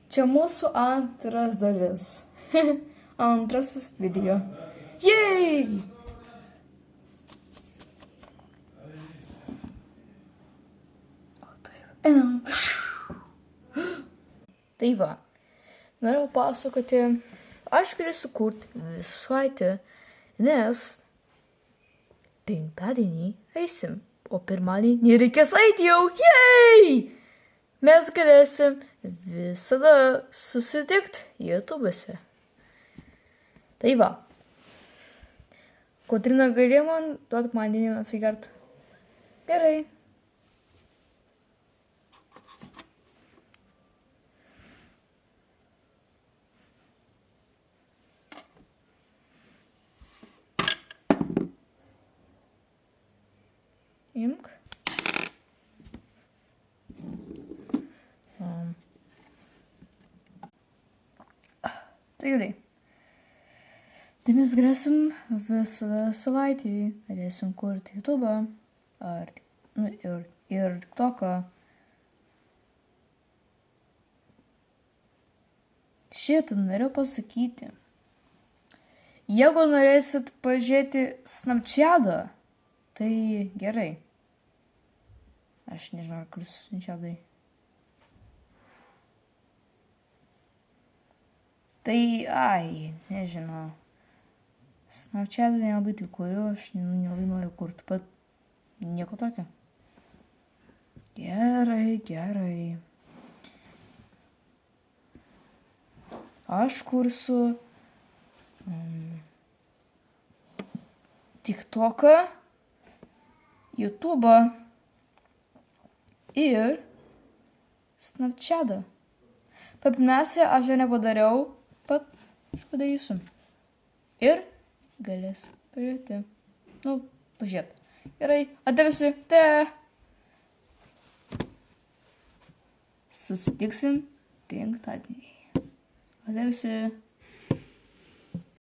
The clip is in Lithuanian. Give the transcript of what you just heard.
Čia mūsų antras dalis. Antrasis video. Jej! Tai va, norėjau pasakoti, aš galiu sukurti visą savaitę, nes penktadienį eisim, o pirmadienį nereikės eiti jau, jej! Mes galėsim visada susitikti YouTube'ose. Tai va, Kotryna galėjo man duoti vandenį atsigert. Gerai. Imk. Tai gerai. Tai mes galėsim visą savaitę, galėsim kurti YouTube'ą ir TikTok'ą. Šitą norėjau pasakyti. Jeigu norėsit pažiūrėti Snapchat'ą, tai gerai. Aš nežinau, kur Snapchat'ai. Tai, nežinau. Snapchat'ą nelabai tai kuriu, aš nelabai noriu kurti, bet nieko tokio. Gerai. Aš kursiu TikTok'ą, YouTube'ą ir Snapchat'ą. Pirmiausia, aš jo nepadariau, bet aš padarysiu. Ir galės pažiūrėti. Pažiūrėt. Gerai, ate visi. Susitiksim penktadienį. Ate visi.